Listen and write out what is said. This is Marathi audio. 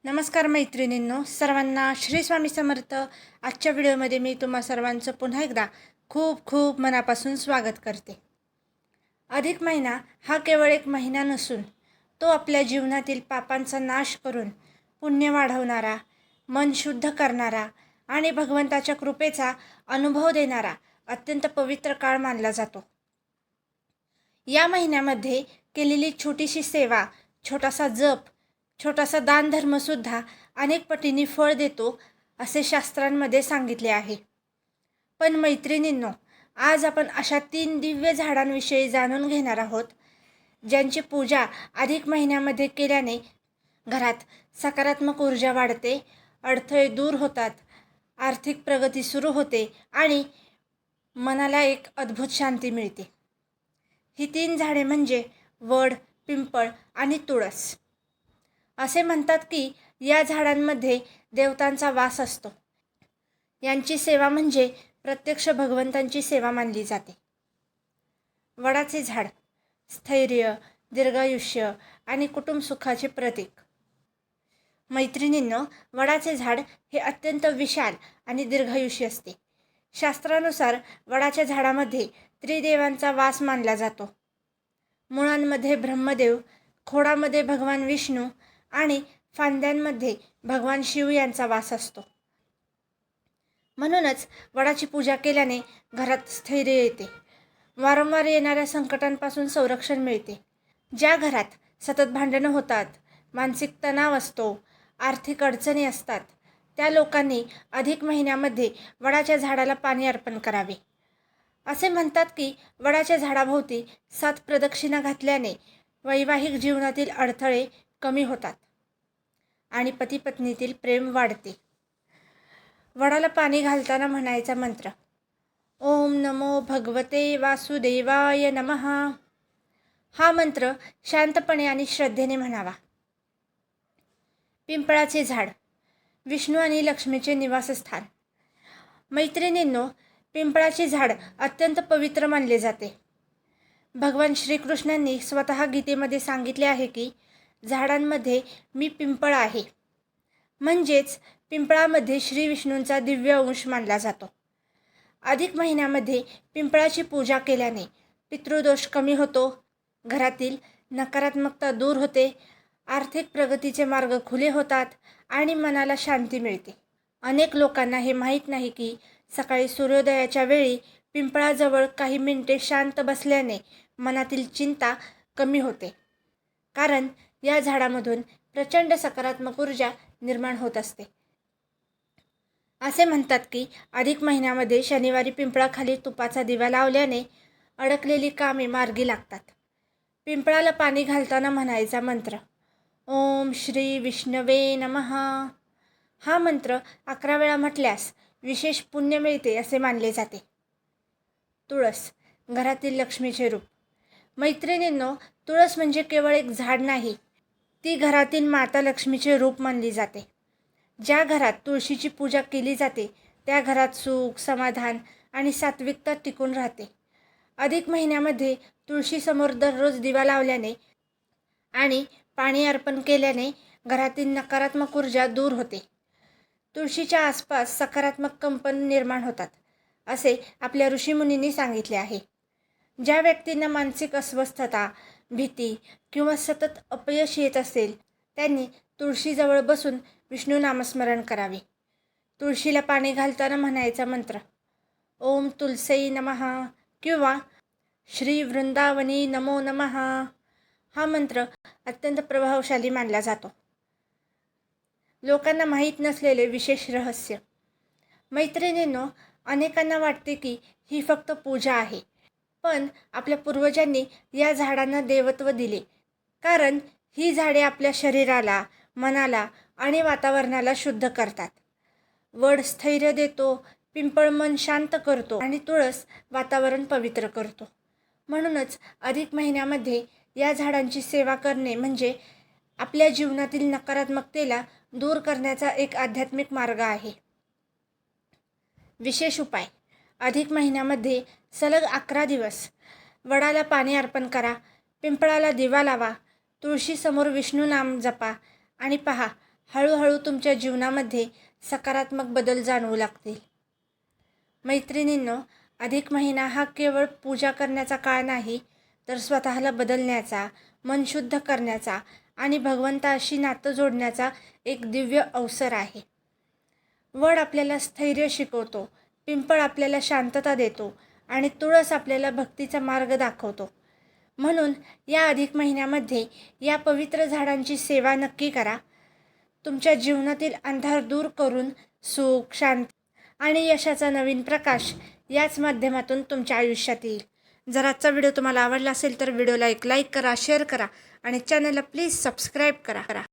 नमस्कार मैत्रिणींनो, सर्वांना श्री स्वामी समर्थ. आजच्या व्हिडिओमध्ये मी तुम्हा सर्वांचं पुन्हा एकदा खूप खूप मनापासून स्वागत करते. अधिक महिना हा केवळ एक महिना नसून तो आपल्या जीवनातील पापांचा नाश करून पुण्य वाढवणारा, मन शुद्ध करणारा आणि भगवंताच्या कृपेचा अनुभव देणारा अत्यंत पवित्र काळ मानला जातो. या महिन्यामध्ये केलेली छोटीशी सेवा, छोटासा जप, छोटासा दानधर्मसुद्धा अनेक पटींनी फळ देतो असे शास्त्रांमध्ये सांगितले आहे. पण मैत्रिणींनो, आज आपण अशा 3 दिव्य झाडांविषयी जाणून घेणार आहोत ज्यांची पूजा अधिक महिन्यामध्ये केल्याने घरात सकारात्मक ऊर्जा वाढते, अडथळे दूर होतात, आर्थिक प्रगती सुरू होते आणि मनाला एक अद्भुत शांती मिळते. ही 3 झाडे म्हणजे वड, पिंपळ आणि तुळस. असे म्हणतात की या झाडांमध्ये देवतांचा वास असतो. यांची सेवा म्हणजे प्रत्यक्ष भगवंतांची सेवा मानली जाते. वडाचे झाड स्थैर्य, दीर्घायुष्य आणि कुटुंब सुखाचे प्रतीक. मैत्रिणींनो, वडाचे झाड हे अत्यंत विशाल आणि दीर्घायुष्य असते. शास्त्रानुसार वडाच्या झाडामध्ये त्रिदेवांचा वास मानला जातो. मुळांमध्ये ब्रह्मदेव, खोडामध्ये भगवान विष्णू आणि फांद्यांमध्ये भगवान शिव यांचा वास असतो. म्हणूनच वडाची पूजा केल्याने घरात स्थैर्य येते, वारंवार येणाऱ्या संकटांपासून संरक्षण मिळते. ज्या घरात सतत भांडणं होतात, मानसिक तणाव असतो, आर्थिक अडचणी असतात, त्या लोकांनी अधिक महिन्यामध्ये वडाच्या झाडाला पाणी अर्पण करावे. असे म्हणतात की वडाच्या झाडाभोवती 7 प्रदक्षिणा घातल्याने वैवाहिक जीवनातील अडथळे कमी होतात आणि पती पत्नीतील प्रेम वाढते. वडाला पाणी घालताना म्हणायचा मंत्र ओम नमो भगवते वासुदेवाय नमः. हा मंत्र शांतपणे आणि श्रद्धेने म्हणावा. पिंपळाचे झाड विष्णू आणि लक्ष्मीचे निवासस्थान. मैत्रिणींनो, पिंपळाचे झाड अत्यंत पवित्र मानले जाते. भगवान श्रीकृष्णांनी स्वतः गीतेमध्ये सांगितले आहे की झाडांमध्ये मी पिंपळ आहे. म्हणजेच पिंपळामध्ये श्री विष्णूंचा दिव्य अंश मानला जातो. अधिक महिन्यामध्ये पिंपळाची पूजा केल्याने पितृदोष कमी होतो, घरातील नकारात्मकता दूर होते, आर्थिक प्रगतीचे मार्ग खुले होतात आणि मनाला शांती मिळते. अनेक लोकांना हे माहीत नाही की सकाळी सूर्योदयाच्या वेळी पिंपळाजवळ काही मिनिटे शांत बसल्याने मनातील चिंता कमी होते, कारण या झाडामधून प्रचंड सकारात्मक ऊर्जा निर्माण होत असते. असे म्हणतात की अधिक महिन्यामध्ये शनिवारी पिंपळाखाली तुपाचा दिवा लावल्याने अडकलेली कामे मार्गी लागतात. पिंपळाला पाणी घालताना म्हणायचा मंत्र ओम श्री विष्णवे नमः. हा मंत्र 11 वेळा म्हटल्यास विशेष पुण्य मिळते असे मानले जाते. तुळस घरातील लक्ष्मीचे रूप. मैत्रिणींनो, तुळस म्हणजे केवळ एक झाड नाही, ती घरातील माता लक्ष्मीचे रूप मानली जाते. ज्या घरात तुळशीची पूजा केली जाते त्या घरात सुख, समाधान आणि सात्विकता टिकून राहते. अधिक महिन्यामध्ये तुळशीसमोर दररोज दिवा लावल्याने आणि पाणी अर्पण केल्याने घरातील नकारात्मक ऊर्जा दूर होते. तुळशीच्या आसपास सकारात्मक कंपन निर्माण होतात असे आपल्या ऋषीमुनींनी सांगितले आहे. ज्या व्यक्तींना मानसिक अस्वस्थता, भीती किंवा सतत अपयश येत असेल त्यांनी तुळशीजवळ बसून विष्णू नामस्मरण करावे. तुळशीला पाणी घालताना म्हणायचा मंत्र ओम तुलसई नमः किंवा श्री वृंदावनी नमो नमः. हा मंत्र अत्यंत प्रभावशाली मानला जातो. लोकांना माहीत नसलेले विशेष रहस्य. मैत्रिणींनो, अनेकांना वाटते की ही फक्त पूजा आहे, पण आपल्या पूर्वजांनी या झाडांना देवत्व दिले, कारण ही झाडे आपल्या शरीराला, मनाला आणि वातावरणाला शुद्ध करतात. वड स्थैर्य देतो, पिंपळ मन शांत करतो आणि तुळस वातावरण पवित्र करतो. म्हणूनच अधिक महिन्यामध्ये या झाडांची सेवा करणे म्हणजे आपल्या जीवनातील नकारात्मकतेला दूर करण्याचा एक आध्यात्मिक मार्ग आहे. विशेष उपाय. अधिक महिन्यामध्ये सलग 11 दिवस वडाला पाणी अर्पण करा, पिंपळाला दिवा लावा, तुळशीसमोर विष्णू नाम जपा आणि पहा, हळूहळू तुमच्या जीवनामध्ये सकारात्मक बदल जाणवू लागतील. मैत्रिणींनो, अधिक महिना हा केवळ पूजा करण्याचा काळ नाही, तर स्वतःला बदलण्याचा, मन शुद्ध करण्याचा आणि भगवंताशी नातं जोडण्याचा एक दिव्य अवसर आहे. वड आपल्याला स्थैर्य शिकवतो, पिंपळ आपल्याला शांतता देतो आणि तुळस आपल्याला भक्तीचा मार्ग दाखवतो. म्हणून या अधिक महिन्यामध्ये या पवित्र झाडांची सेवा नक्की करा. तुमच्या जीवनातील अंधार दूर करून सुख, शांती आणि यशाचा नवीन प्रकाश याच माध्यमातून तुमच्या आयुष्यात येईल. जर आजचा व्हिडिओ तुम्हाला आवडला असेल तर व्हिडिओला एक लाईक करा, शेअर करा आणि चॅनलला प्लीज सबस्क्राईब करा.